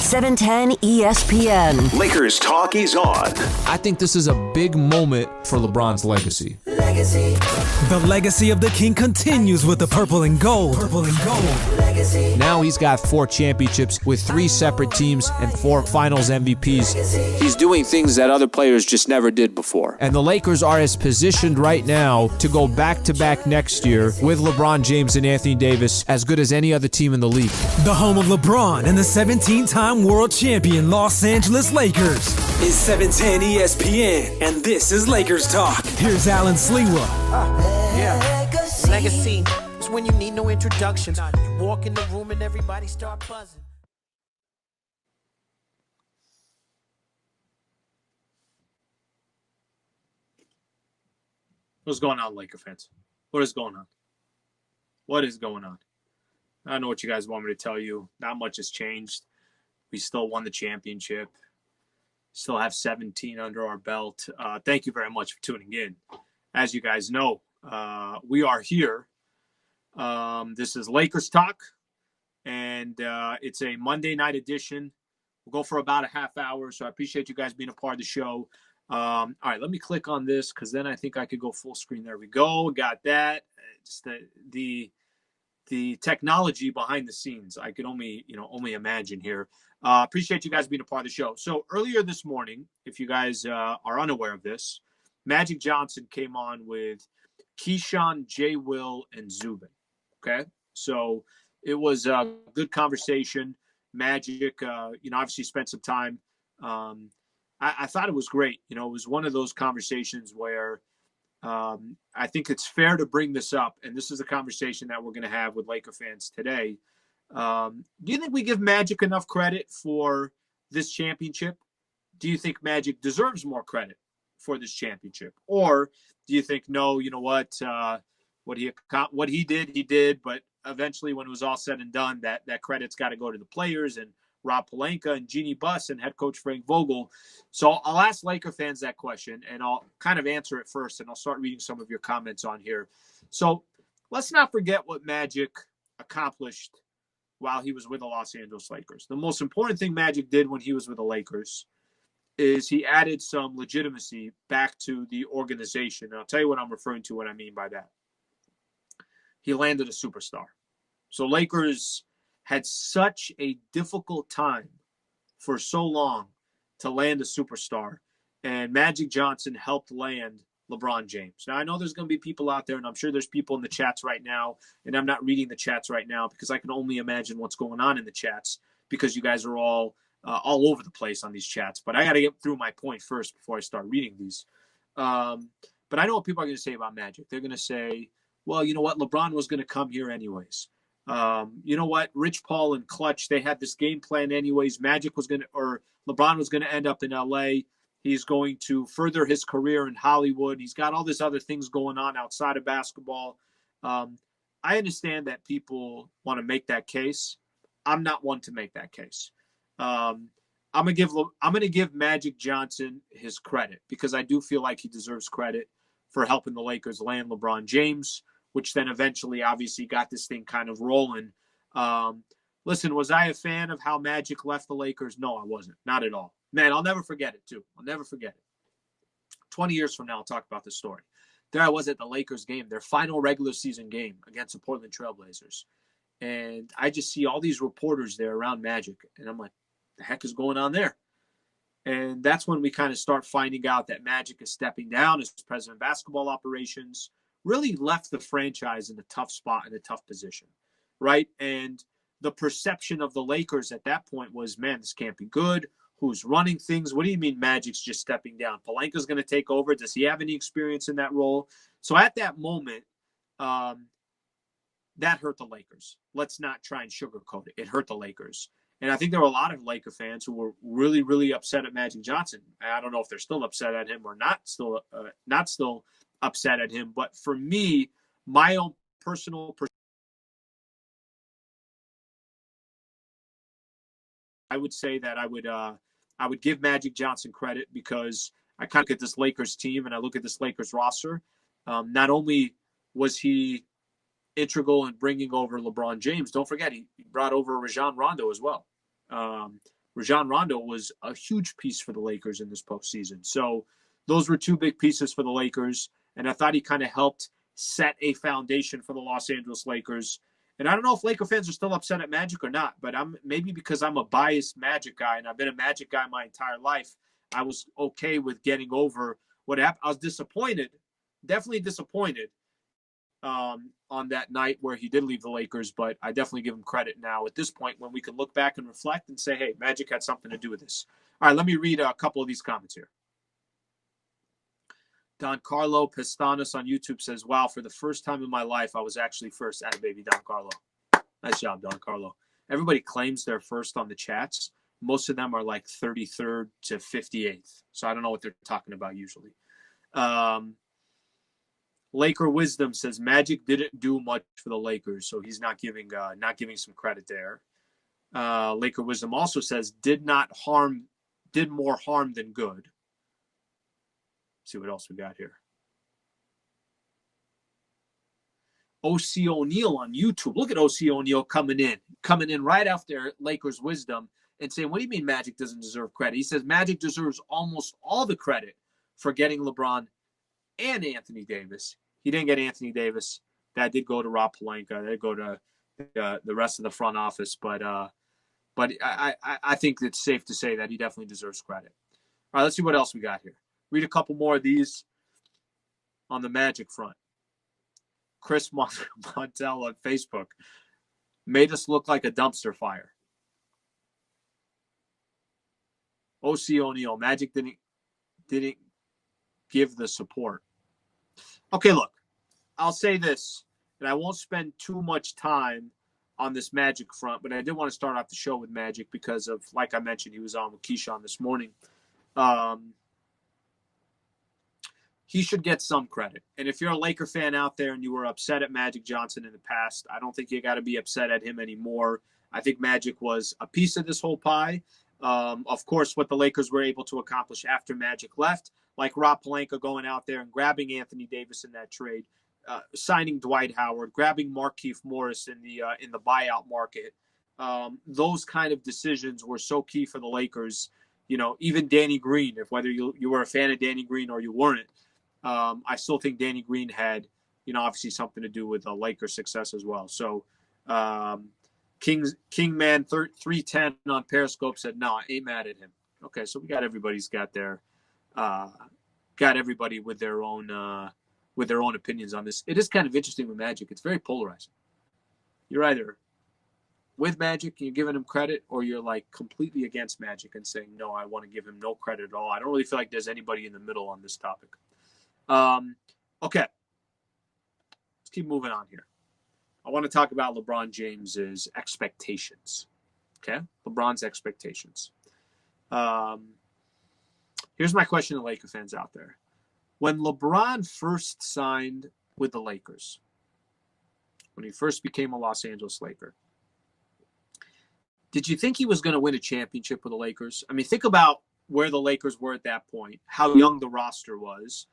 710 ESPN. Lakers talk is on. I think this is a big moment for LeBron's legacy. The legacy of the King continues with the purple and gold. Now he's got 4 championships with 3 separate teams and 4 finals MVPs. He's doing things that other players just never did before. And the Lakers are as positioned right now to go back-to-back next year with LeBron James and Anthony Davis as good as any other team in the league. The home of LeBron and the 17-time world champion Los Angeles Lakers is 710 ESPN, and this is Lakers Talk. Here's Allen Sliwa. Legacy is when you need no introduction. You walk in the room and everybody start buzzing. What's going on, Laker fans? What is going on? What is going on? I don't know what you guys want me to tell you. Not much has changed. We still won the championship. Still have 17 under our belt. Thank you very much for tuning in. As you guys know, we are here. This is Lakers Talk, and it's a Monday night edition. We'll go for about a half hour, so I appreciate you guys being a part of the show. All right, let me click on this because then I think I could go full screen. There we go. Got that. It's the technology behind the scenes. I could only imagine here. Appreciate you guys being a part of the show. So earlier this morning, if you guys are unaware of this, Magic Johnson came on with Keyshawn, J. Will, and Zubin. Okay, so it was a good conversation. Magic, obviously spent some time. I thought it was great. It was one of those conversations where I think it's fair to bring this up, and this is a conversation that we're going to have with Laker fans today. Do you think we give Magic enough credit for this championship? Do you think Magic deserves more credit for this championship? Or do you think, no, you know what he did, he did, but eventually when it was all said and done, that credit's got to go to the players and Rob Pelinka and Jeannie Buss and head coach Frank Vogel. So I'll ask Laker fans that question, and I'll kind of answer it first, and I'll start reading some of your comments on here. So let's not forget what Magic accomplished while he was with the Los Angeles Lakers. The most important thing Magic did when he was with the Lakers is he added some legitimacy back to the organization. And I'll tell you what I'm referring to, what I mean by that. He landed a superstar. So Lakers had such a difficult time for so long to land a superstar, and Magic Johnson helped land LeBron James. Now, I know there's going to be people out there, and I'm sure there's people in the chats right now, and I'm not reading the chats right now because I can only imagine what's going on in the chats because you guys are all over the place on these chats. But I got to get through my point first before I start reading these. But I know what people are going to say about Magic. They're going to say, well, you know what? LeBron was going to come here anyways. You know what? Rich Paul and Clutch, they had this game plan anyways. LeBron was going to end up in LA. He's going to further his career in Hollywood. He's got all these other things going on outside of basketball. I understand that people want to make that case. I'm not one to make that case. I'm going to give Magic Johnson his credit because I do feel like he deserves credit for helping the Lakers land LeBron James, which then eventually obviously got this thing kind of rolling. Listen, was I a fan of how Magic left the Lakers? No, I wasn't. Not at all. Man, I'll never forget it, too. I'll never forget it. 20 years from now, I'll talk about this story. There I was at the Lakers game, their final regular season game against the Portland Trailblazers. And I just see all these reporters there around Magic. And I'm like, the heck is going on there? And that's when we kind of start finding out that Magic is stepping down as president of basketball operations. Really left the franchise in a tough spot, in a tough position, right? And the perception of the Lakers at that point was, man, this can't be good. Who's running things? What do you mean Magic's just stepping down? Pelinka's going to take over. Does he have any experience in that role? So at that moment, that hurt the Lakers. Let's not try and sugarcoat it. It hurt the Lakers. And I think there were a lot of Laker fans who were really, really upset at Magic Johnson. I don't know if they're still upset at him or not still upset at him. But for me, my own personal perspective, I would say that I would give Magic Johnson credit because I kind of look at this Lakers team and I look at this Lakers roster. Not only was he integral in bringing over LeBron James, don't forget he brought over Rajon Rondo as well. Rajon Rondo was a huge piece for the Lakers in this postseason. So those were two big pieces for the Lakers, and I thought he kind of helped set a foundation for the Los Angeles Lakers. And I don't know if Laker fans are still upset at Magic or not, but maybe because I'm a biased Magic guy, and I've been a Magic guy my entire life, I was okay with getting over what happened. I was disappointed, definitely disappointed on that night where he did leave the Lakers, but I definitely give him credit now at this point when we can look back and reflect and say, hey, Magic had something to do with this. All right, let me read a couple of these comments here. Don Carlo Pestanas on YouTube says, wow, for the first time in my life, I was actually first. Baby, Don Carlo. Nice job, Don Carlo. Everybody claims they're first on the chats. Most of them are like 33rd to 58th. So I don't know what they're talking about usually. Laker Wisdom says Magic didn't do much for the Lakers, so he's not giving some credit there. Laker Wisdom also says did more harm than good. Let's see what else we got here. O.C. O'Neal on YouTube. Look at O.C. O'Neal coming in right after Lakers Wisdom and saying, what do you mean Magic doesn't deserve credit? He says Magic deserves almost all the credit for getting LeBron and Anthony Davis. He didn't get Anthony Davis. That did go to Rob Pelinka. That did go to the rest of the front office. But I think it's safe to say that he definitely deserves credit. All right, let's see what else we got here. Read a couple more of these on the Magic front. Chris Montel on Facebook made us look like a dumpster fire. O.C. O'Neal, Magic didn't give the support. Okay, look, I'll say this, and I won't spend too much time on this Magic front, but I did want to start off the show with Magic because of, like I mentioned, he was on with Keyshawn this morning. He should get some credit. And if you're a Laker fan out there and you were upset at Magic Johnson in the past, I don't think you got to be upset at him anymore. I think Magic was a piece of this whole pie. Of course, what the Lakers were able to accomplish after Magic left, like Rob Pelinka going out there and grabbing Anthony Davis in that trade, signing Dwight Howard, grabbing Markieff Morris in the buyout market. Those kind of decisions were so key for the Lakers. You know, even Danny Green, if whether you were a fan of Danny Green or you weren't, I still think Danny Green had, obviously something to do with the Lakers' success as well. So, Kingman 310 on Periscope said, "No, I ain't mad at him." Okay, so we got everybody's got everybody with their own opinions on this. It is kind of interesting with Magic. It's very polarizing. You're either with Magic and you're giving him credit, or you're like completely against Magic and saying, no, I want to give him no credit at all. I don't really feel like there's anybody in the middle on this topic. Okay. Let's keep moving on here. I want to talk about LeBron James's expectations. Okay? LeBron's expectations. Here's my question to Laker fans out there. When LeBron first signed with the Lakers, when he first became a Los Angeles Laker, did you think he was going to win a championship with the Lakers? I mean, think about where the Lakers were at that point, how young the roster was.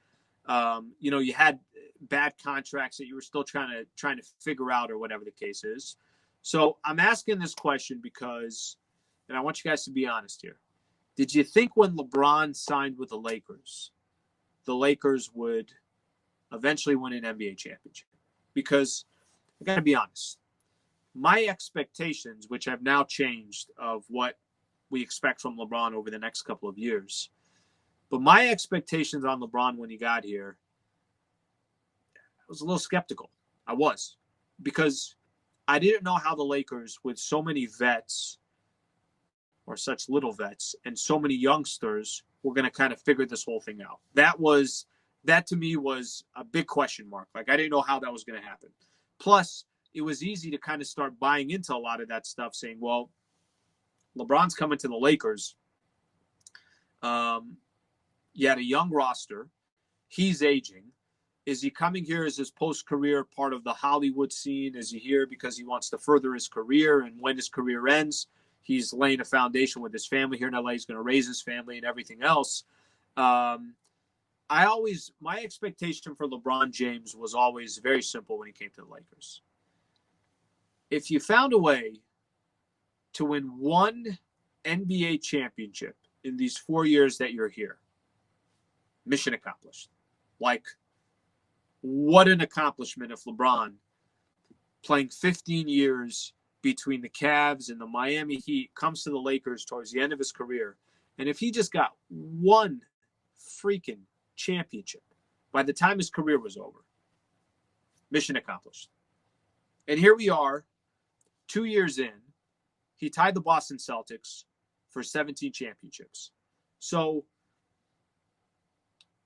You had bad contracts that you were still trying to figure out, or whatever the case is. So I'm asking this question because, and I want you guys to be honest here. Did you think when LeBron signed with the Lakers would eventually win an NBA championship? Because I got to be honest, my expectations, which have now changed of what we expect from LeBron over the next couple of years, but my expectations on LeBron when he got here, I was a little skeptical. I was, because I didn't know how the Lakers, with so many vets or such little vets and so many youngsters, were going to kind of figure this whole thing out. That to me was a big question mark. Like, I didn't know how that was going to happen. Plus, it was easy to kind of start buying into a lot of that stuff, saying, well, LeBron's coming to the Lakers. You had a young roster. He's aging. Is he coming here as his post-career part of the Hollywood scene? Is he here because he wants to further his career? And when his career ends, he's laying a foundation with his family here in LA. He's going to raise his family and everything else. My expectation for LeBron James was always very simple when he came to the Lakers. If you found a way to win one NBA championship in these 4 years that you're here. Mission accomplished. Like, what an accomplishment if LeBron, playing 15 years between the Cavs and the Miami Heat, comes to the Lakers towards the end of his career. And if he just got one freaking championship by the time his career was over, mission accomplished. And here we are, 2 years in. He tied the Boston Celtics for 17 championships. So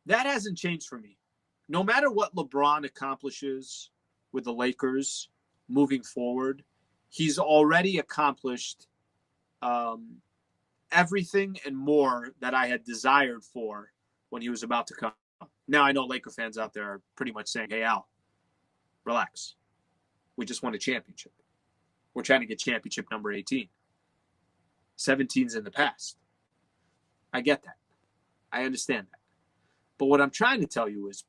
that hasn't changed for me. No matter what LeBron accomplishes with the Lakers moving forward, he's already accomplished everything and more that I had desired for when he was about to come. Now, I know Laker fans out there are pretty much saying, hey, Al, relax. We just won a championship. We're trying to get championship number 18. 17's in the past. I get that. I understand that. But what I'm trying to tell you is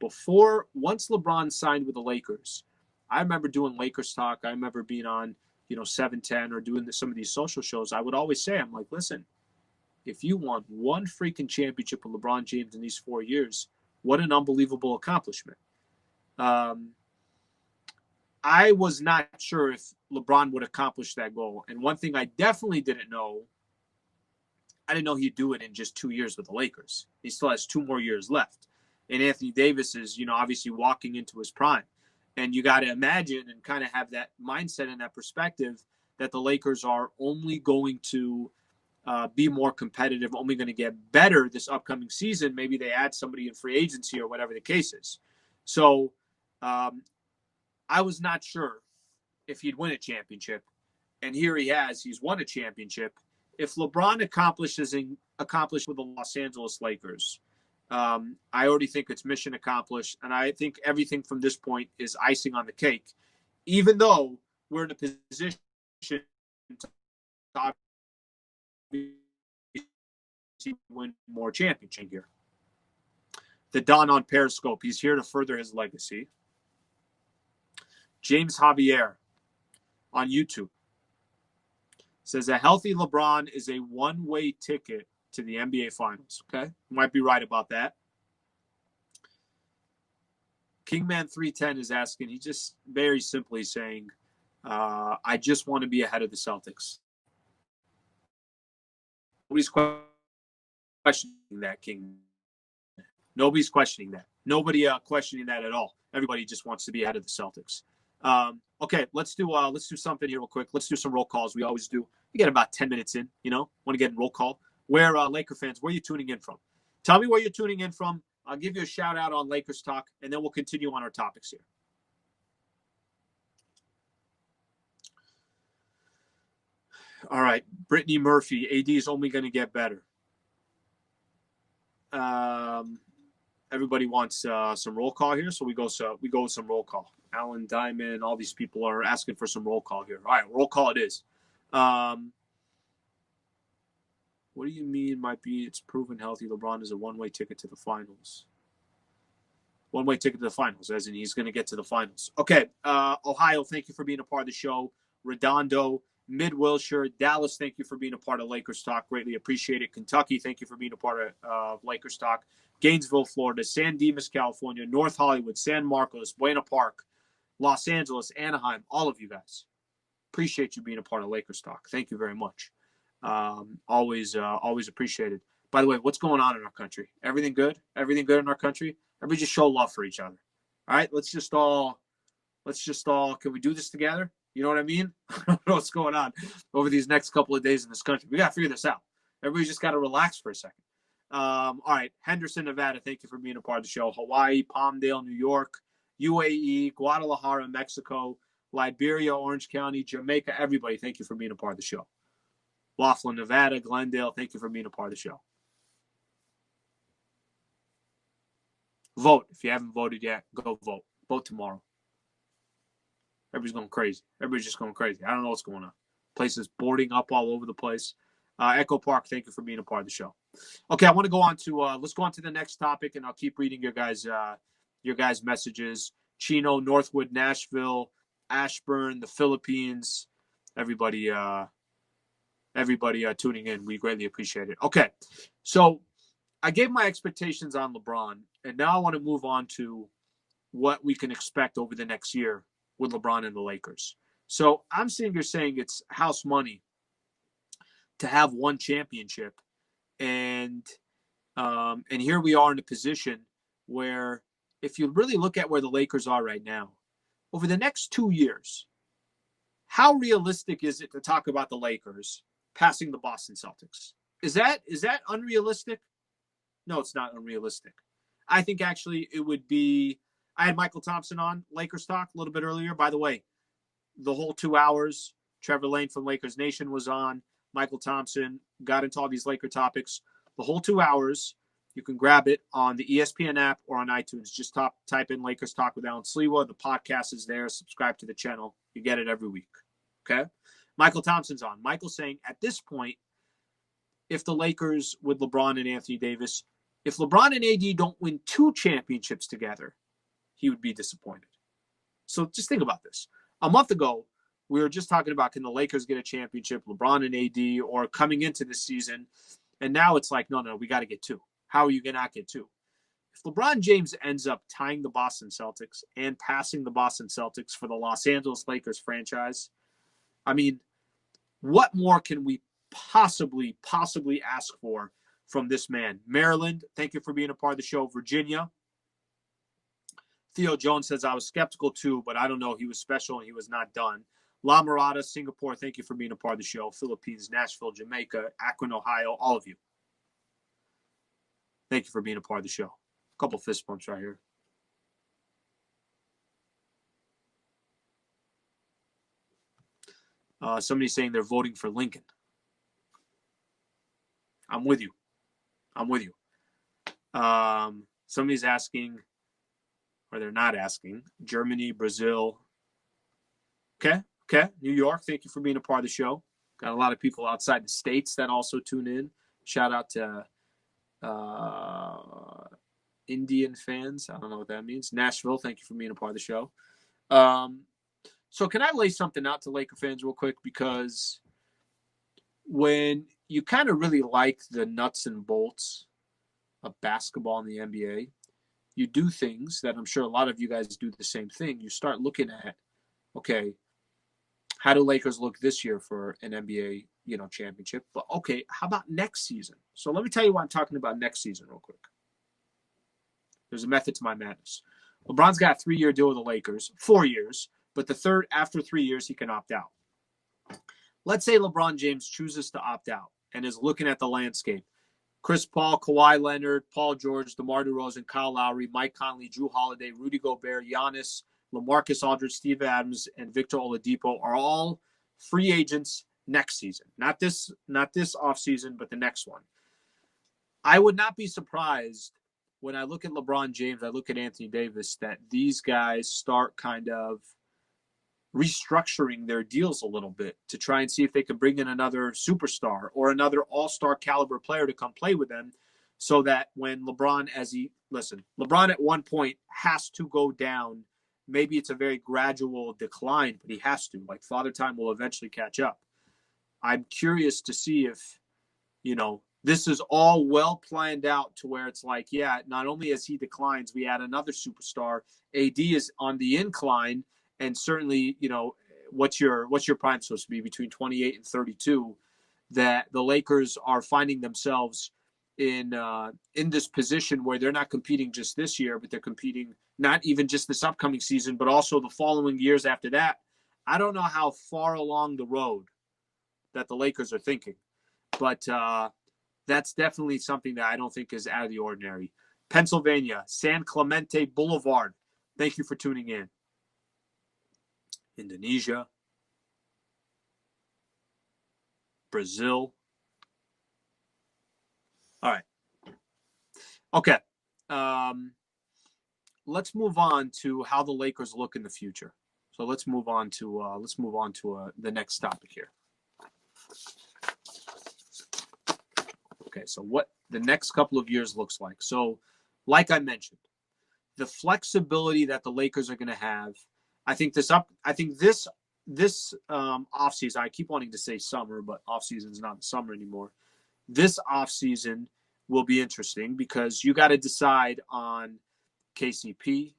once LeBron signed with the Lakers, I remember doing Lakers talk. I remember being on, 710 or doing some of these social shows. I would always say, I'm like, listen, if you won one freaking championship with LeBron James in these 4 years, what an unbelievable accomplishment. I was not sure if LeBron would accomplish that goal. And one thing I definitely didn't know, I didn't know he'd do it in just 2 years with the Lakers. He still has 2 more years left. And Anthony Davis is, obviously walking into his prime. And you got to imagine and kind of have that mindset and that perspective that the Lakers are only going to be more competitive, only going to get better this upcoming season. Maybe they add somebody in free agency or whatever the case is. So I was not sure if he'd win a championship. And here he has. He's won a championship. If LeBron accomplished with the Los Angeles Lakers, I already think it's mission accomplished. And I think everything from this point is icing on the cake, even though we're in a position to win more championship here. The Don on Periscope, he's here to further his legacy. James Javier on YouTube says a healthy LeBron is a one-way ticket to the NBA Finals. Okay, might be right about that. Kingman310 is asking, he's just very simply saying, I just want to be ahead of the Celtics. Nobody's questioning that, King. Nobody's questioning that. Nobody questioning that at all. Everybody just wants to be ahead of the Celtics. Okay, let's do something here real quick. Let's do some roll calls. We always do. We get about 10 minutes in, want to get in roll call. Where Laker fans, where are you tuning in from? Tell me where you're tuning in from. I'll give you a shout out on Lakers Talk, and then we'll continue on our topics here. All right, Brittany Murphy, AD is only going to get better. Everybody wants some roll call here, so we go with some roll call. Alan Diamond, all these people are asking for some roll call here. All right, roll call it is. What do you mean it's proven healthy? LeBron is a one-way ticket to the finals. One-way ticket to the finals, as in he's going to get to the finals. Okay, Ohio, thank you for being a part of the show. Redondo, Mid-Wilshire, Dallas, thank you for being a part of Lakers Talk. Greatly appreciate it. Kentucky, thank you for being a part of Lakers Talk. Gainesville, Florida, San Dimas, California, North Hollywood, San Marcos, Buena Park, Los Angeles, Anaheim, all of you guys. Appreciate you being a part of Lakers Talk. Thank you very much. Always appreciated. By the way, what's going on in our country? Everything good? Everything good in our country? Everybody just show love for each other. All right, let's just all, can we do this together? You know what I mean? I don't know what's going on over these next couple of days in this country. We got to figure this out. Everybody just got to relax for a second. All right, Henderson, Nevada, thank you for being a part of the show. Hawaii, Palmdale, New York, UAE, Guadalajara, Mexico, Liberia, Orange County, Jamaica, everybody, thank you for being a part of the show. Laughlin, Nevada, Glendale, thank you for being a part of the show. Vote. If you haven't voted yet, go vote. Vote tomorrow. Everybody's going crazy. Everybody's just going crazy. I don't know what's going on. Places boarding up all over the place. Echo Park, thank you for being a part of the show. Okay, I want to go on to let's go on to the next topic, and I'll keep reading your guys' messages. Chino, Northwood, Nashville, Ashburn, the Philippines. Everybody everybody tuning in. We greatly appreciate it. Okay, so I gave my expectations on LeBron, and now I want to move on to what we can expect over the next year with LeBron and the Lakers. So I'm sitting here saying it's house money to have one championship, and here we are in a position where, if you really look at where the Lakers are right now, over the next 2 years, how realistic is it to talk about the Lakers passing the Boston Celtics? Is that unrealistic? No, it's not unrealistic. I think actually it would be. I had Michael Thompson on Lakers Talk a little bit earlier. By the way, the whole 2 hours, Trevor Lane from Lakers Nation was on. Michael Thompson got into all these Laker topics. The whole 2 hours, you can grab it on the ESPN app or on iTunes. Just type in Lakers Talk with Allen Sliwa. The podcast is there. Subscribe to the channel. You get it every week. Okay? Michael Thompson's on. Michael's saying, at this point, if the Lakers with LeBron and Anthony Davis, if LeBron and AD don't win 2 championships together, he would be disappointed. So just think about this. A month ago, we were just talking about, can the Lakers get a championship, LeBron and AD, or coming into this season? And now it's like, no, we got to get 2. How are you going to not get 2? If LeBron James ends up tying the Boston Celtics and passing the Boston Celtics for the Los Angeles Lakers franchise, I mean, what more can we possibly ask for from this man? Maryland, thank you for being a part of the show. Virginia, Theo Jones says, I was skeptical too, but I don't know. He was special and he was not done. La Mirada, Singapore, thank you for being a part of the show. Philippines, Nashville, Jamaica, Akron, Ohio, all of you. Thank you for being a part of the show. A couple fist bumps right here. Somebody's saying they're voting for Lincoln. I'm with you. Somebody's asking, or they're not asking, Germany, Brazil. Okay. New York, thank you for being a part of the show. Got a lot of people outside the States that also tune in. Shout out to Indian fans. I don't know what that means. Nashville, thank you for being a part of the show. So can I lay something out to Laker fans real quick? Because when you kind of really like the nuts and bolts of basketball in the NBA, you do things that I'm sure a lot of you guys do the same thing. You start looking at, okay, how do Lakers look this year for an NBA, championship? But okay, how about next season? So let me tell you why I'm talking about next season real quick. There's a method to my madness. LeBron's got a 3-year deal with the Lakers, 4 years, but the third, after 3 years, he can opt out. Let's say LeBron James chooses to opt out and is looking at the landscape. Chris Paul, Kawhi Leonard, Paul George, DeMar DeRozan, Kyle Lowry, Mike Conley, Drew Holiday, Rudy Gobert, Giannis, LaMarcus Aldridge, Steve Adams, and Victor Oladipo are all free agents next season. Not this offseason, but the next one. I would not be surprised when I look at LeBron James, I look at Anthony Davis, that these guys start kind of restructuring their deals a little bit to try and see if they can bring in another superstar or another all-star caliber player to come play with them, so that when LeBron, LeBron at one point has to go down. Maybe it's a very gradual decline, but he has to. Like, Father Time will eventually catch up. I'm curious to see if, this is all well planned out to where it's like, yeah, not only as he declines, we add another superstar. AD is on the incline, and certainly, what's your prime supposed to be between 28 and 32? That the Lakers are finding themselves in this position where they're not competing just this year, but they're competing not even just this upcoming season, but also the following years after that. I don't know how far along the road that the Lakers are thinking, but that's definitely something that I don't think is out of the ordinary. Pennsylvania, San Clemente Boulevard. Thank you for tuning in. Indonesia, Brazil. All right. Okay. Let's move on to how the Lakers look in the future. So let's move on to the next topic here. Okay, so what the next couple of years looks like. So, like I mentioned, the flexibility that the Lakers are going to have. I think this this offseason, I keep wanting to say summer, but offseason is not the summer anymore. This offseason will be interesting because you got to decide on KCP,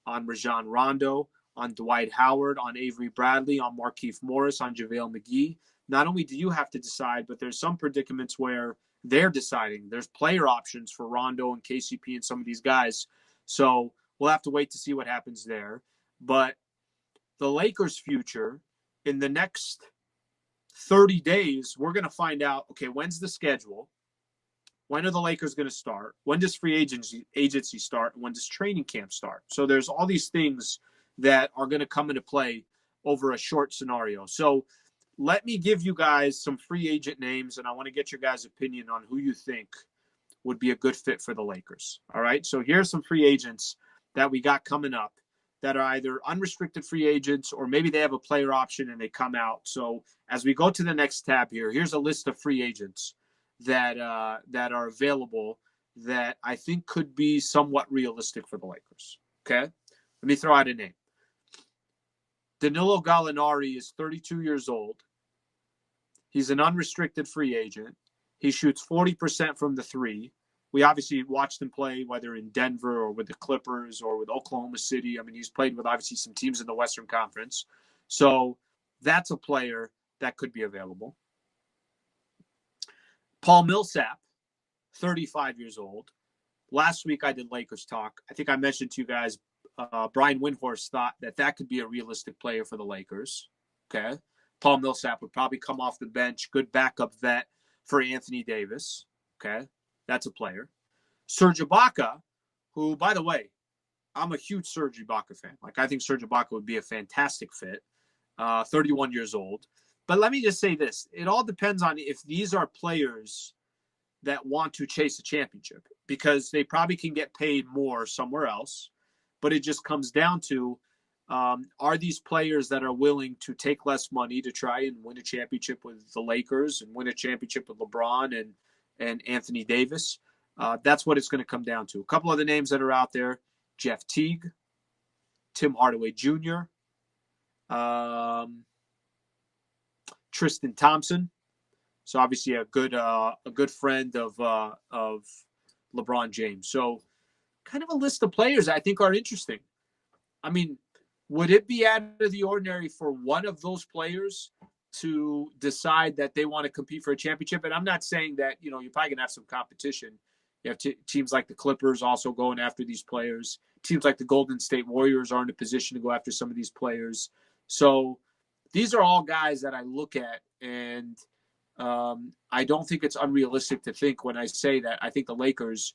on Rajon Rondo, on Dwight Howard, on Avery Bradley, on Markieff Morris, on JaVale McGee. Not only do you have to decide, but there's some predicaments where they're deciding. There's player options for Rondo and KCP and some of these guys. So we'll have to wait to see what happens there. But the Lakers' future in the next 30 days, we're going to find out, okay, when's the schedule? When are the Lakers going to start? When does free agency start? When does training camp start? So there's all these things that are going to come into play over a short scenario. So let me give you guys some free agent names, and I want to get your guys' opinion on who you think would be a good fit for the Lakers. All right, so here's some free agents that we got coming up that are either unrestricted free agents or maybe they have a player option and they come out. So as we go to the next tab here, here's a list of free agents that are available that I think could be somewhat realistic for the Lakers. Okay, let me throw out a name. Danilo Gallinari is 32 years old. He's an unrestricted free agent. He shoots 40% from the three. We obviously watched him play, whether in Denver or with the Clippers or with Oklahoma City. I mean, he's played with obviously some teams in the Western Conference. So that's a player that could be available. Paul Millsap, 35 years old. Last week I did Lakers talk. I think I mentioned to you guys, Brian Windhorst thought that could be a realistic player for the Lakers. Okay. Paul Millsap would probably come off the bench, good backup vet for Anthony Davis. Okay. That's a player. Serge Ibaka, who, by the way, I'm a huge Serge Ibaka fan. Like, I think Serge Ibaka would be a fantastic fit. 31 years old. But let me just say this. It all depends on if these are players that want to chase a championship, because they probably can get paid more somewhere else. But it just comes down to, are these players that are willing to take less money to try and win a championship with the Lakers and win a championship with LeBron and Anthony Davis? That's what it's going to come down to. A couple of the names that are out there: Jeff Teague, Tim Hardaway Jr., Tristan Thompson. So obviously a good friend of LeBron James. So kind of a list of players I think are interesting. I mean, would it be out of the ordinary for one of those players to decide that they want to compete for a championship? And I'm not saying that, you're probably going to have some competition. You have teams like the Clippers also going after these players. Teams like the Golden State Warriors are in a position to go after some of these players. So these are all guys that I look at, and I don't think it's unrealistic to think when I say that I think the Lakers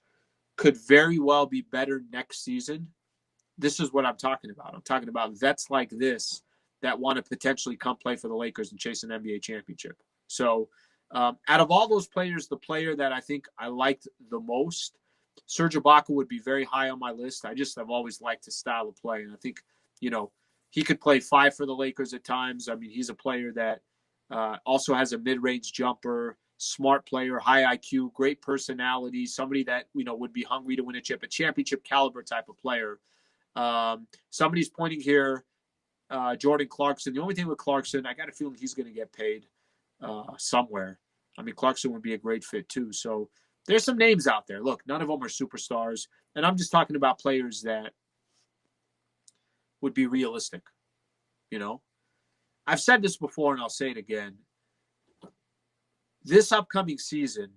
could very well be better next season. This is what I'm talking about. I'm talking about vets like this that want to potentially come play for the Lakers and chase an NBA championship. So out of all those players, the player that I think I liked the most, Serge Ibaka would be very high on my list. I've always liked his style of play. And I think, he could play five for the Lakers at times. I mean, he's a player that also has a mid-range jumper, smart player, high IQ, great personality, somebody that, would be hungry to win a championship caliber type of player. Somebody's pointing here, Jordan Clarkson. The only thing with Clarkson, I got a feeling he's going to get paid somewhere. I mean, Clarkson would be a great fit too. So there's some names out there. Look, none of them are superstars. And I'm just talking about players that would be realistic. I've said this before and I'll say it again. This upcoming season,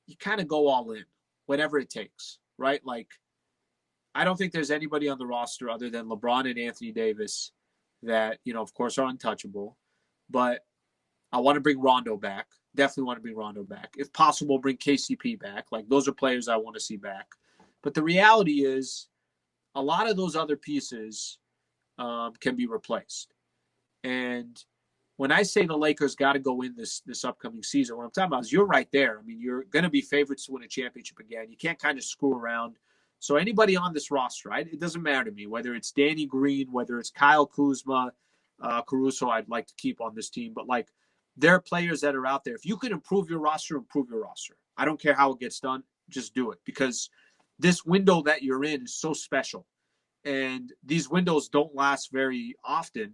you kind of go all in, whatever it takes, right? Like, I don't think there's anybody on the roster other than LeBron and Anthony Davis that, of course, are untouchable. But I want to bring Rondo back. Definitely want to bring Rondo back. If possible, bring KCP back. Like, those are players I want to see back. But the reality is, a lot of those other pieces can be replaced. And when I say the Lakers got to go in this upcoming season, what I'm talking about is you're right there. I mean, you're going to be favorites to win a championship again. You can't kind of screw around. So anybody on this roster, right? It doesn't matter to me, whether it's Danny Green, whether it's Kyle Kuzma, Caruso, I'd like to keep on this team. But, like, there are players that are out there. If you can improve your roster, improve your roster. I don't care how it gets done. Just do it, because this window that you're in is so special. And these windows don't last very often.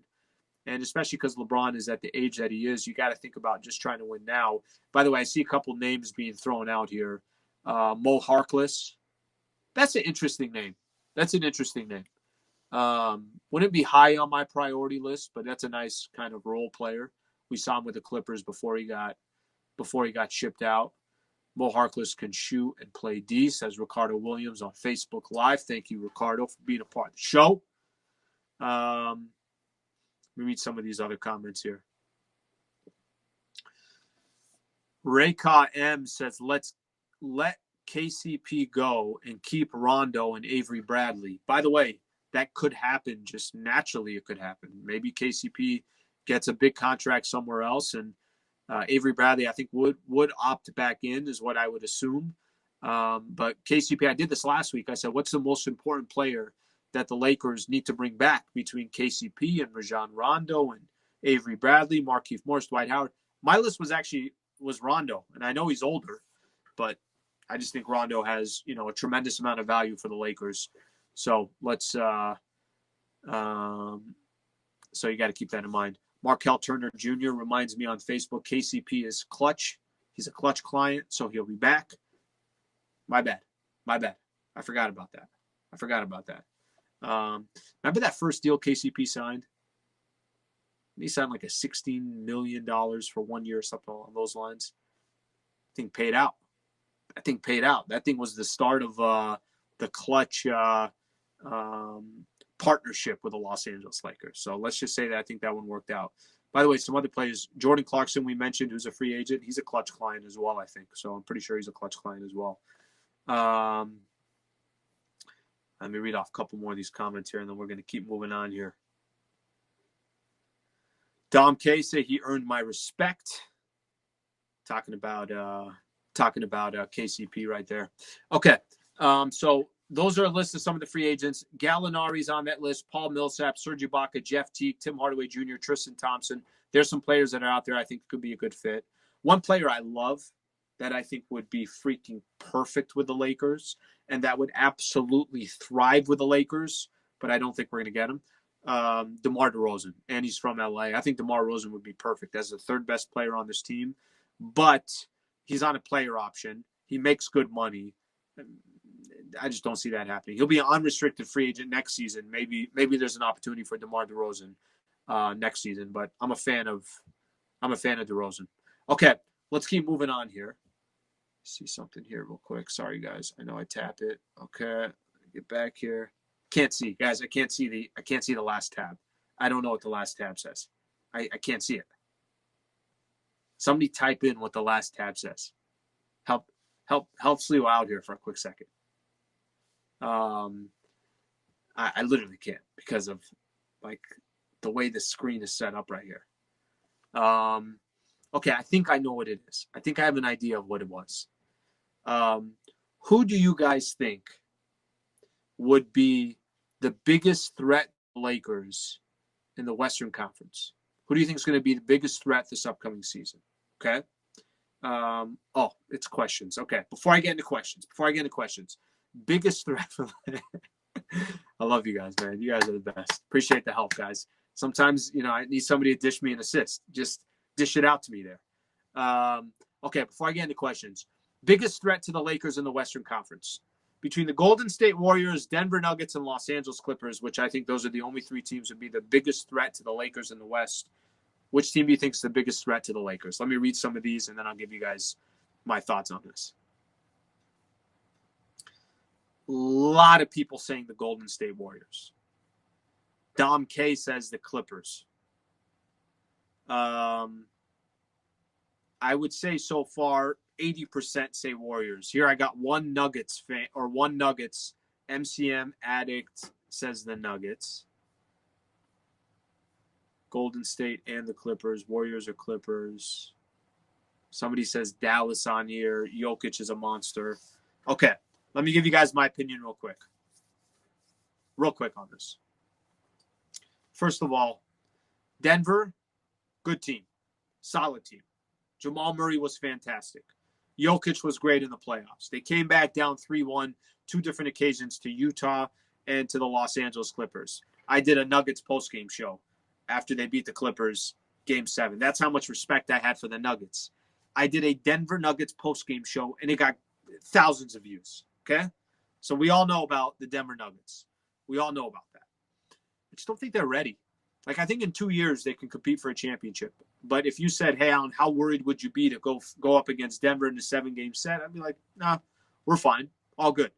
And especially because LeBron is at the age that he is, you got to think about just trying to win now. By the way, I see a couple names being thrown out here. Mo Harkless. That's an interesting name. Wouldn't be high on my priority list, but that's a nice kind of role player. We saw him with the Clippers before he got shipped out. Mo Harkless can shoot and play D, says Ricardo Williams on Facebook Live. Thank you, Ricardo, for being a part of the show. Let me read some of these other comments here. Rayka M says, let KCP go and keep Rondo and Avery Bradley. By the way, that could happen just naturally. It could happen. Maybe KCP gets a big contract somewhere else, and Avery Bradley, I think, would opt back in, is what I would assume. But KCP, I did this last week. I said, what's the most important player that the Lakers need to bring back between KCP and Rajon Rondo and Avery Bradley, Markieff Morris, Dwight Howard? My list was Rondo, and I know he's older, but I just think Rondo has, a tremendous amount of value for the Lakers. So let's so you got to keep that in mind. Markel Turner Jr. reminds me on Facebook, KCP is clutch. He's a clutch client, so he'll be back. My bad. I forgot about that. Remember that first deal KCP signed? He signed like a $16 million for 1 year or something along those lines. I think paid out. That thing was the start of the clutch partnership with the Los Angeles Lakers. So let's just say that I think that one worked out. By the way, some other players, Jordan Clarkson, we mentioned, who's a free agent. He's a clutch client as well, I think. So I'm pretty sure he's a clutch client as well. Let me read off a couple more of these comments here, and then we're going to keep moving on here. Dom K say he earned my respect. Talking about KCP right there. Okay, so those are a list of some of the free agents. Gallinari's on that list. Paul Millsap, Serge Ibaka, Jeff Teague, Tim Hardaway Jr., Tristan Thompson. There's some players that are out there I think could be a good fit. One player I love that I think would be freaking perfect with the Lakers and that would absolutely thrive with the Lakers, but I don't think we're going to get him. DeMar DeRozan, and he's from LA. I think DeMar DeRozan would be perfect as the third best player on this team, but he's on a player option. He makes good money. I just don't see that happening. He'll be an unrestricted free agent next season. Maybe there's an opportunity for DeMar DeRozan next season, but I'm a fan of DeRozan. Okay, let's keep moving on here. See something here real quick. Sorry guys, I know I tapped it. Okay, get back here. Can't see, guys. I can't see the last tab. I don't know what the last tab says. I can't see it. Somebody type in what the last tab says. Help Sliwa out here for a quick second. I literally can't because of like the way the screen is set up right here. Okay, I think I know what it is. I think I have an idea of what it was. Who do you guys think would be the biggest threat to the Lakers in the Western Conference? Who do you think is going to be the biggest threat this upcoming season? Okay. It's questions. Okay. Before I get into questions. Biggest threat for I love you guys, man. You guys are the best. Appreciate the help, guys. Sometimes, I need somebody to dish me an assist. Just dish it out to me there. Okay, before I get into questions. Biggest threat to the Lakers in the Western Conference. Between the Golden State Warriors, Denver Nuggets, and Los Angeles Clippers, which I think those are the only three teams that would be the biggest threat to the Lakers in the West. Which team do you think is the biggest threat to the Lakers? Let me read some of these, and then I'll give you guys my thoughts on this. A lot of people saying the Golden State Warriors. Dom K says the Clippers. I would say so far 80% say Warriors. Here I got one Nuggets fan or one Nuggets MCM addict says the Nuggets. Golden State and the Clippers. Warriors or Clippers. Somebody says Dallas on here. Jokic is a monster. Okay, let me give you guys my opinion real quick. Real quick on this. First of all, Denver, good team. Solid team. Jamal Murray was fantastic. Jokic was great in the playoffs. They came back down 3-1, two different occasions to Utah and to the Los Angeles Clippers. I did a Nuggets postgame show. after they beat the Clippers Game 7. That's how much respect I had for the Nuggets. I did a Denver Nuggets post-game show, and it got thousands of views, okay? So we all know about the Denver Nuggets. We all know about that. I just don't think they're ready. Like, I think in 2 years they can compete for a championship. But if you said, hey, Allen, how worried would you be to go up against Denver in a 7-game set? I'd be like, nah, we're fine. All good.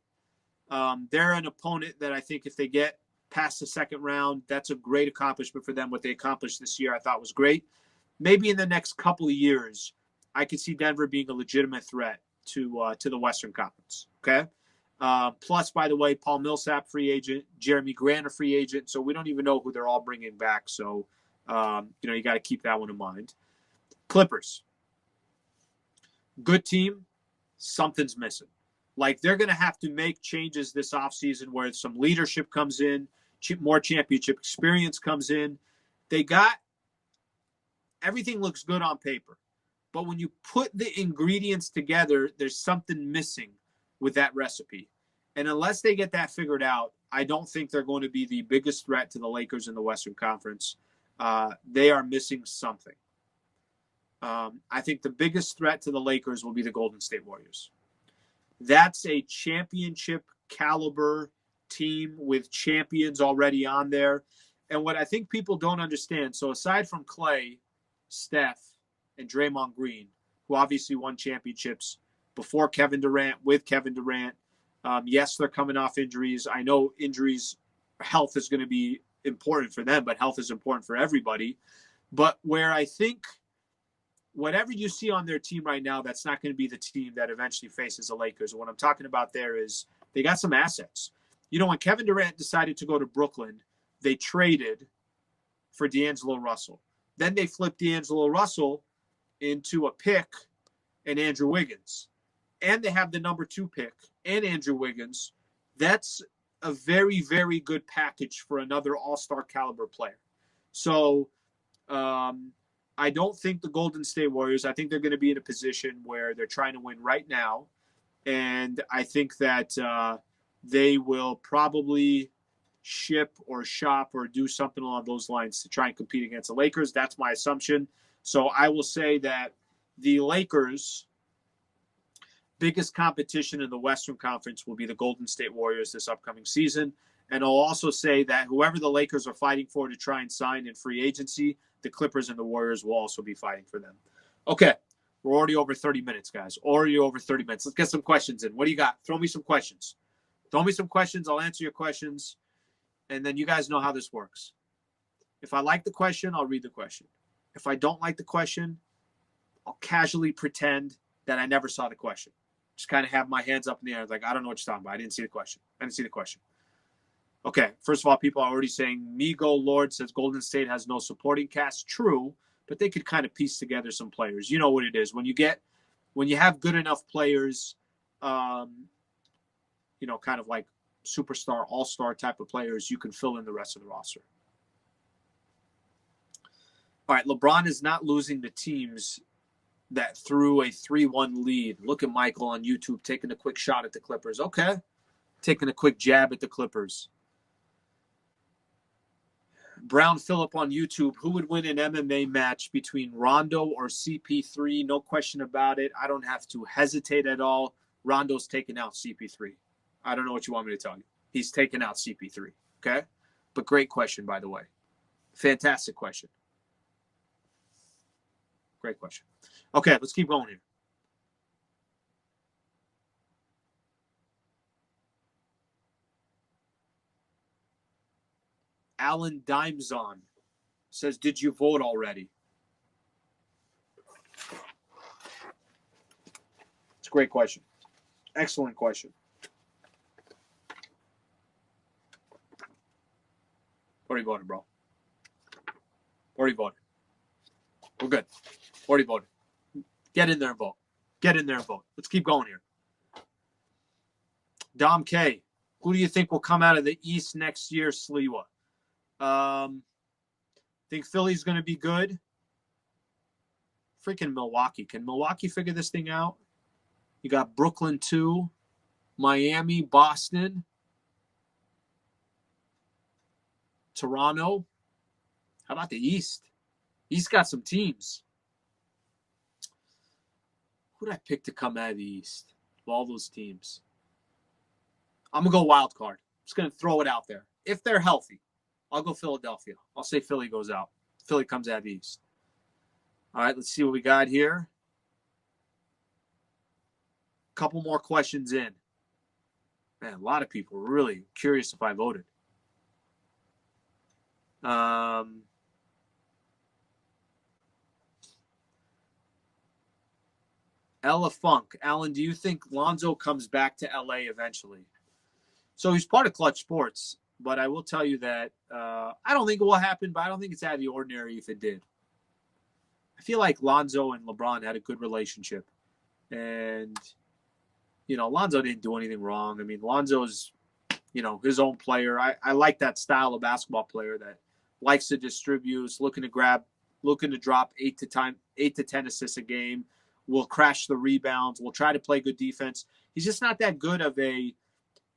They're an opponent that I think if they get past the second round, that's a great accomplishment for them. What they accomplished this year I thought was great. Maybe in the next couple of years, I could see Denver being a legitimate threat to the Western Conference, okay? Plus, by the way, Paul Millsap, free agent, Jeremy Grant, a free agent. So we don't even know who they're all bringing back. So, you got to keep that one in mind. Clippers, good team, something's missing. Like, they're going to have to make changes this offseason where some leadership comes in, more championship experience comes in. Everything looks good on paper. But when you put the ingredients together, there's something missing with that recipe. And unless they get that figured out, I don't think they're going to be the biggest threat to the Lakers in the Western Conference. They are missing something. I think the biggest threat to the Lakers will be the Golden State Warriors. That's a championship caliber team with champions already on there. And what I think people don't understand, so aside from Clay, Steph, and Draymond Green, who obviously won championships before Kevin Durant, with Kevin Durant, yes, they're coming off injuries. I know health is going to be important for them, but health is important for everybody. But where I think whatever you see on their team right now, that's not going to be the team that eventually faces the Lakers. And what I'm talking about there is they got some assets. When Kevin Durant decided to go to Brooklyn, they traded for D'Angelo Russell. Then they flipped D'Angelo Russell into a pick and Andrew Wiggins. And they have the number 2 pick and Andrew Wiggins. That's a very, very good package for another all-star caliber player. So I don't think the Golden State Warriors, I think they're going to be in a position where they're trying to win right now. And I think that they will probably ship or shop or do something along those lines to try and compete against the Lakers. That's my assumption. So I will say that the Lakers' biggest competition in the Western Conference will be the Golden State Warriors this upcoming season. And I'll also say that whoever the Lakers are fighting for to try and sign in free agency, the Clippers and the Warriors will also be fighting for them. Okay, we're already over 30 minutes, guys. Already over 30 minutes. Let's get some questions in. What do you got? Throw me some questions. Throw me some questions. I'll answer your questions. And then you guys know how this works. If I like the question, I'll read the question. If I don't like the question, I'll casually pretend that I never saw the question. Just kind of have my hands up in the air. Like, I don't know what you're talking about. I didn't see the question. Okay, first of all, people are already saying, Migo Lord says Golden State has no supporting cast. True, but they could kind of piece together some players. You know what it is. When you have good enough players, kind of like superstar, all-star type of players, you can fill in the rest of the roster. All right, LeBron is not losing to teams that threw a 3-1 lead. Look at Michael on YouTube taking a quick shot at the Clippers. Okay, taking a quick jab at the Clippers. Brown Phillip on YouTube, who would win an MMA match between Rondo or CP3? No question about it. I don't have to hesitate at all. Rondo's taking out CP3. I don't know what you want me to tell you. He's taking out CP3, okay? But great question, by the way. Fantastic question. Great question. Okay, let's keep going here. Alan Dimezon says, did you vote already? It's a great question. Excellent question. Already voted, bro. Already voted. We're good. Already voted. Get in there and vote. Get in there and vote. Let's keep going here. Dom K. Who do you think will come out of the East next year, Sliwa? Think Philly's going to be good. Freaking Milwaukee. Can Milwaukee figure this thing out? You got Brooklyn 2, Miami, Boston, Toronto. How about the East? East got some teams. Who did I pick to come out of the East? Of all those teams. I'm going to go wild card. I'm just going to throw it out there. If they're healthy, I'll go Philadelphia. I'll say Philly goes out. Philly comes out of the East. All right, let's see what we got here. Couple more questions in. Man, a lot of people were really curious if I voted. Ella Funk. Alan, do you think Lonzo comes back to LA eventually? So he's part of Clutch Sports, but I will tell you that I don't think it will happen, but I don't think it's out of the ordinary if it did. I feel like Lonzo and LeBron had a good relationship. And, Lonzo didn't do anything wrong. I mean, Lonzo's, his own player. I like that style of basketball player that likes to distribute, looking to drop 8 to 10 assists a game, will crash the rebounds, will try to play good defense. He's just not that good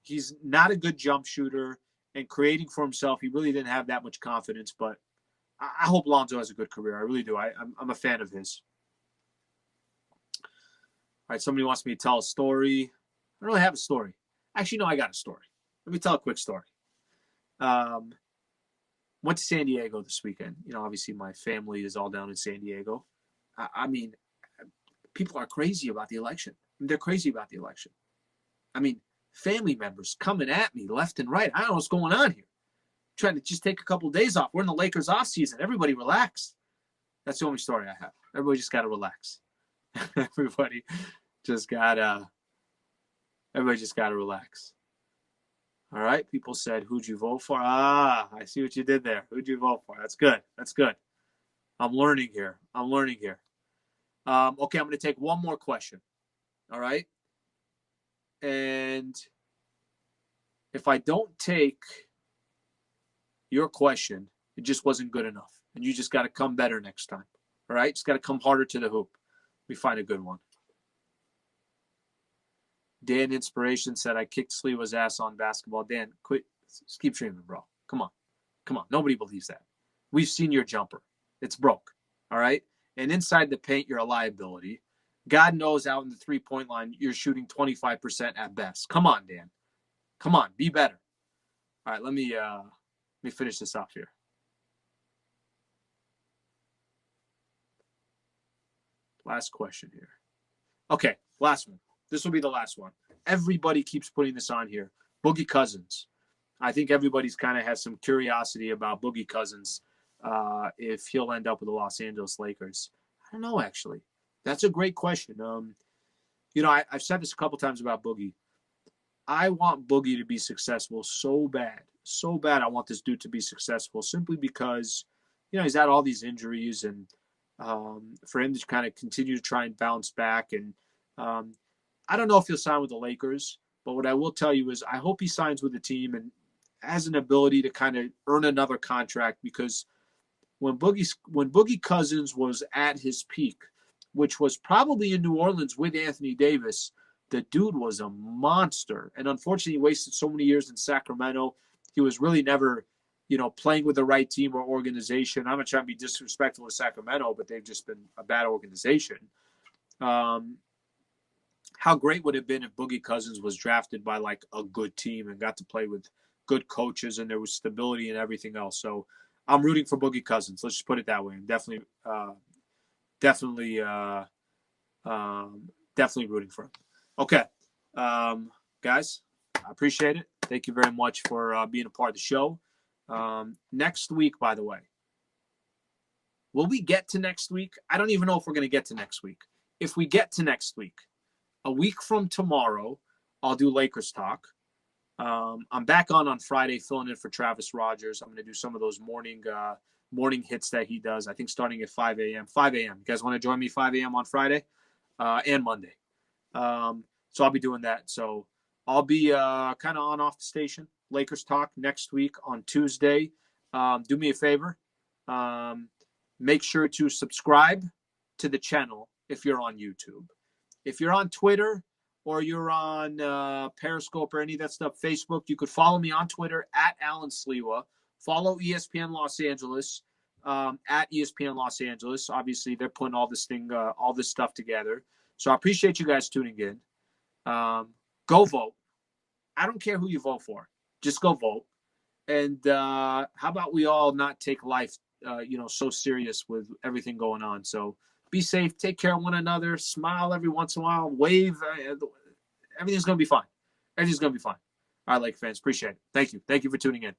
he's not a good jump shooter, and creating for himself, he really didn't have that much confidence, but I hope Lonzo has a good career. I really do. I'm a fan of his. All right, somebody wants me to tell a story. I don't really have a story. Actually, no, I got a story. Let me tell a quick story. Went to San Diego this weekend. Obviously my family is all down in San Diego. I mean, people are crazy about the election. They're crazy about the election. I mean, family members coming at me left and right. I don't know what's going on here. Trying to just take a couple of days off. We're in the Lakers off season. Everybody relax. That's the only story I have. Everybody just got to relax. Everybody just got to relax. All right. People said, who'd you vote for? I see what you did there. Who'd you vote for? That's good. I'm learning here. Okay. I'm going to take one more question. All right. And if I don't take your question, it just wasn't good enough. And you just got to come better next time. All right? Just got to come harder to the hoop. Let me find a good one. Dan Inspiration said, I kicked Sliwa's ass on basketball. Dan, quit. Just keep dreaming, bro. Come on. Nobody believes that. We've seen your jumper. It's broke. All right? And inside the paint, you're a liability. God knows out in the three-point line, you're shooting 25% at best. Come on, Dan. Come on. Be better. All right, let me finish this off here. Last question here. Okay, last one. This will be the last one. Everybody keeps putting this on here. Boogie Cousins. I think everybody's kind of has some curiosity about Boogie Cousins if he'll end up with the Los Angeles Lakers. I don't know, actually. That's a great question. I've said this a couple times about Boogie. I want Boogie to be successful so bad. So bad I want this dude to be successful simply because, he's had all these injuries and for him to kind of continue to try and bounce back. And I don't know if he'll sign with the Lakers, but what I will tell you is I hope he signs with the team and has an ability to kind of earn another contract, because when Boogie Cousins was at his peak, which was probably in New Orleans with Anthony Davis, the dude was a monster. And unfortunately, he wasted so many years in Sacramento. He was really never, playing with the right team or organization. I'm not trying to be disrespectful to Sacramento, but they've just been a bad organization. How great would it have been if Boogie Cousins was drafted by like a good team and got to play with good coaches and there was stability and everything else. So I'm rooting for Boogie Cousins. Let's just put it that way. I'm definitely rooting for him. Okay. Guys, I appreciate it. Thank you very much for being a part of the show. Next week, by the way, will we get to next week? I don't even know if we're going to get to next week. If we get to next week, a week from tomorrow, I'll do Lakers talk. I'm back on Friday filling in for Travis Rogers. I'm going to do some of those morning hits that he does, I think starting at 5 a.m. 5 a.m. You guys want to join me 5 a.m. on Friday and Monday? So I'll be doing that. So I'll be kind of on off the station. Lakers talk next week on Tuesday. Do me a favor. Make sure to subscribe to the channel if you're on YouTube. If you're on Twitter or you're on Periscope or any of that stuff, Facebook, you could follow me on Twitter at Allen Sliwa. Follow ESPN Los Angeles. at ESPN Los Angeles. Obviously, they're putting all this stuff together. So I appreciate you guys tuning in. Go vote. I don't care who you vote for. Just go vote. And how about we all not take life, so serious with everything going on. So be safe. Take care of one another. Smile every once in a while. Wave. Everything's going to be fine. Everything's going to be fine. All right, Laker fans. Appreciate it. Thank you. Thank you for tuning in.